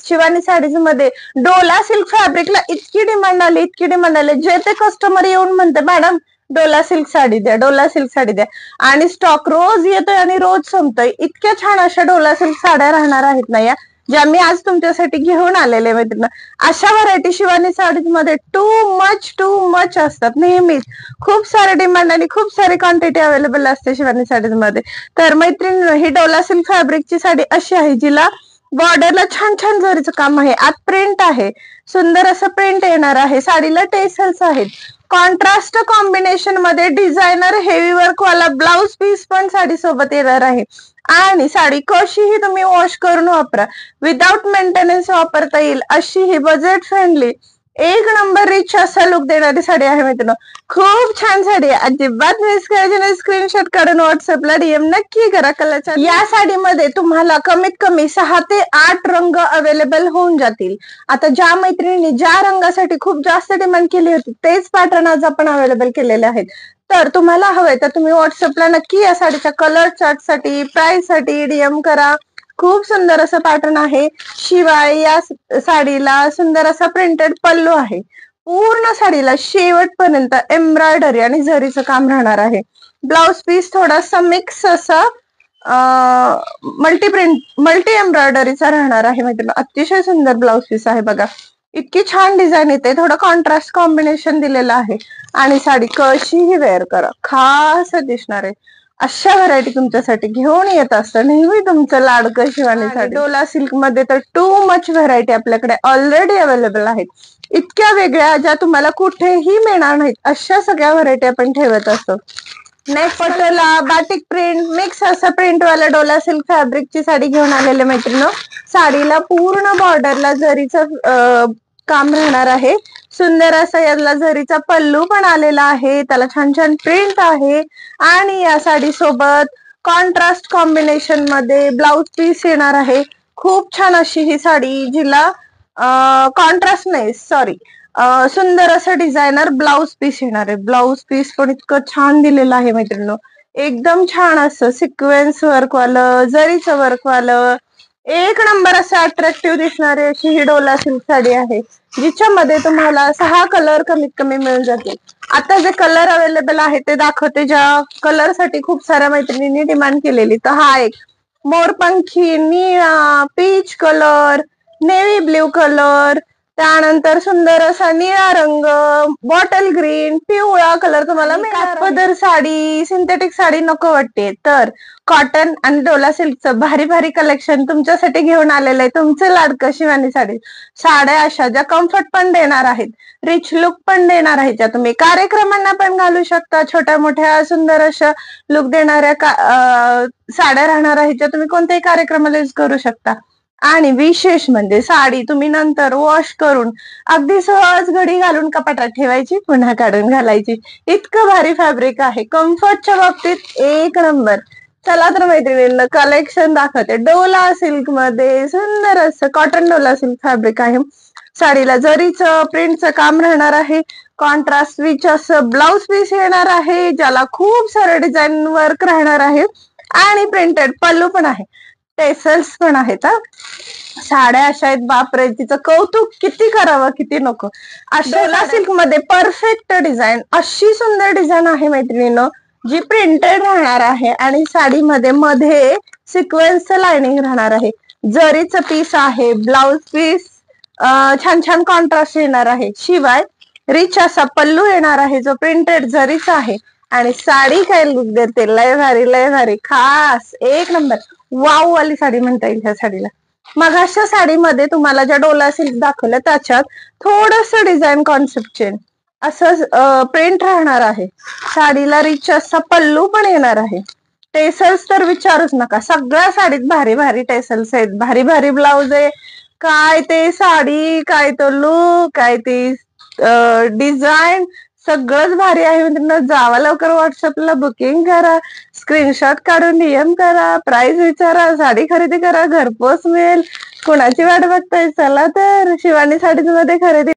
Shivani sarees मध्ये Dola silk फॅब्रिकला इतकी demand आली जे ते कस्टमर येऊन म्हणते मॅडम डोला सिल्क साडी द्या, डोला सिल्क साडी द्या. आणि स्टॉक रोज येतोय आणि रोज संपतोय. इतक्या छान अशा डोला सिल्क साड्या राहणार आहेत ना या, ज्या मी आज तुमच्यासाठी घेऊन आलेले मैत्रिणी. अशा व्हरायटी शिवानी साडीज मध्ये टू मच असतात. नेहमीच खूप सारे डिमांड आणि खूप सारी क्वांटिटी अवेलेबल असते शिवानी साडीज मध्ये. तर मैत्रिणी, ही डोला सिल्क फॅब्रिकची साडी अशी आहे जिला बॉर्डरला छान छान जरीचं काम आहे, आत प्रिंट आहे, सुंदर असं प्रिंट येणार आहे. साडीला टेसल्स आहेत. कॉन्ट्रास्ट कॉम्बिनेशन मध्ये डिझायनर हेवी वर्क वाला ब्लाउज पीस पण साडी सोबत येणार आहे. आणि साडी कशीही तुम्ही वॉश करून वापरा, विदाउट मेंटेनन्स वापरता येईल अशी ही बजेट फ्रेंडली एक नंबर रिच असा लुक देणारी साडी आहे मित्रांनो. खूप छान साडी आहे, अजिबात मिस करायची नाही. स्क्रीनशॉट काढून व्हॉट्सअपला डीएम नक्की करा. कलरच्या या साडीमध्ये तुम्हाला कमीत कमी 6 ते 8 रंग अवेलेबल होऊन जातील. आता ज्या मैत्रिणींनी ज्या रंगासाठी खूप जास्त डिमांड केली होती तेच पॅटर्न आज आपण अवेलेबल केलेले आहेत. तर तुम्हाला हवंय तर तुम्ही व्हॉट्सअपला नक्की या साडीच्या कलर चार्ट साठी, प्राइस साठी डीएम करा. खूप सुंदर असं पॅटर्न आहे. शिवाय या साडीला सुंदर असा प्रिंटेड पल्लू आहे. पूर्ण साडीला शेवटपर्यंत एम्ब्रॉयडरी आणि जरीचं काम राहणार आहे. ब्लाउज पीस थोडासा मिक्स असं मल्टी एम्ब्रॉयडरीचा राहणार आहे मित्रांनो. अतिशय सुंदर ब्लाउज पीस आहे बघा. इतकी छान डिझाईन येते, थोडं कॉन्ट्रास्ट कॉम्बिनेशन दिलेलं आहे. आणि साडी कशीही वेअर करा खास दिसणार आहे. अशा व्हरायटी तुमच्यासाठी घेऊन येत असतं नेहमी तुमचं लाडकं शिवानी साडी. डोला सिल्क मध्ये तर टू मच व्हरायटी आपल्याकडे ऑलरेडी अवेलेबल आहेत. इतक्या वेगळ्या ज्या तुम्हाला कुठेही मिळणार नाहीत अशा सगळ्या व्हरायटी आपण ठेवत असतो. Next Patola batik print mix असं प्रिंट वाला डोला सिल्क फॅब्रिकची साडी घेऊन आलेले मैत्रिणी. साडीला पूर्ण बॉर्डरला जरीचं काम राहणार आहे. सुंदर असा याला जरीचा पल्लू पण आलेला आहे, त्याला छान छान प्रिंट आहे. आणि या साडी सोबत कॉन्ट्रास्ट कॉम्बिनेशन मध्ये ब्लाउज पीस येणार आहे. खूप छान अशी ही साडी जिला कॉन्ट्रास्ट नाही सॉरी सुंदर असं डिझायनर ब्लाउज पीस येणार आहे. ब्लाउज पीस पण इतकं छान दिलेलं आहे मैत्रिणी. एकदम छान असं सिक्वेन्स वर्क वालं, जरीचं वर्क वालं, एक नंबर असं अट्रॅक्टिव्ह दिसणारी अशी ही डोला सिल्क साडी आहे, जिच्यामध्ये तुम्हाला 6 कलर कमीत कमी मिळून जातील. आता जे कलर अवेलेबल आहे ते दाखवते, ज्या कलर साठी खूप साऱ्या मैत्रिणींनी डिमांड केलेली. तर हा एक मोरपंखी, निळा, peach colour, navy blue colour, त्यानंतर सुंदर असा निळा रंग, बॉटल ग्रीन, पिवळा कलर तुम्हाला मिळणार. पदर साडी, सिंथेटिक साडी नको वाटते तर कॉटन आणि डोला सिल्कचं भारी भारी कलेक्शन तुमच्यासाठी घेऊन आलेलं आहे तुमचं लाडकं शिवानी साडी. साड्या अशा ज्या कम्फर्ट पण देणार आहेत, रिच लुक पण देणार आहेत, ज्या तुम्ही कार्यक्रमांना पण घालू शकता. छोट्या मोठ्या सुंदर अशा लुक देणाऱ्या साड्या राहणार आहेत, ज्या तुम्ही कोणत्याही कार्यक्रमाला यूज करू शकता. आणि विशेष म्हणजे साडी तुम्ही नंतर वॉश करून अगदी सहज घडी घालून कपाटात ठेवायची, पुन्हा काढून घालायची. इतकं भारी फॅब्रिक आहे. कम्फर्टच्या बाबतीत एक नंबर. चला तर मैत्रिणींना कलेक्शन दाखवते. डोला सिल्क मध्ये सुंदर असं कॉटन डोला सिल्क फॅब्रिक आहे. साडीला जरीचं प्रिंटचं काम राहणार आहे. कॉन्ट्रास्ट विच असं ब्लाउज पीस येणार आहे, ज्याला खूप सारे डिझाईन वर्क राहणार आहे. आणि प्रिंटेड पल्लू पण आहे, टेसल्स पण आहेत. साड्या अशा आहेत बापरे, तिचं कौतुक किती करावं किती नको. डोला सिल्क मध्ये परफेक्ट डिझाईन, अशी सुंदर डिझाईन आहे मैत्रिणीनं, जी प्रिंटेड राहणार आहे. आणि साडीमध्ये मध्ये सिक्वेन्सचं लाइनिंग राहणार आहे. जरीचं पीस आहे, ब्लाउज पीस छान छान कॉन्ट्रास्ट येणार आहे. शिवाय रिच असा पल्लू येणार आहे जो प्रिंटेड जरीचा आहे. आणि साडी काय लुक देते, लय भारी खास एक नंबर. वाव वाली साडी म्हणता येईल ह्या साडीला. मग अशा साडीमध्ये तुम्हाला ज्या डोला सिल्क दाखवल्या त्याच्यात थोडस डिझाईन कॉन्सेप्ट चेंज असं प्रिंट राहणार आहे. साडीला रिच असा पल्लू पण येणार आहे. टेसल्स तर विचारूच नका, सगळ्या साडीत भारी भारी टेसल्स आहेत, भारी भारी ब्लाउज आहे. काय ते साडी, काय तो लुक, काय ती डिझाईन, सगळंच भारी आहे. मित्रांनो जावा लवकर व्हॉट्सअपला, बुकिंग करा, स्क्रीनशॉट काढून डीएम करा, प्राइस विचारा, साडी खरेदी करा, घरपोच मिळेल. कुणाची वाट बघताय? चला तर शिवानी साडीज मध्ये खरेदी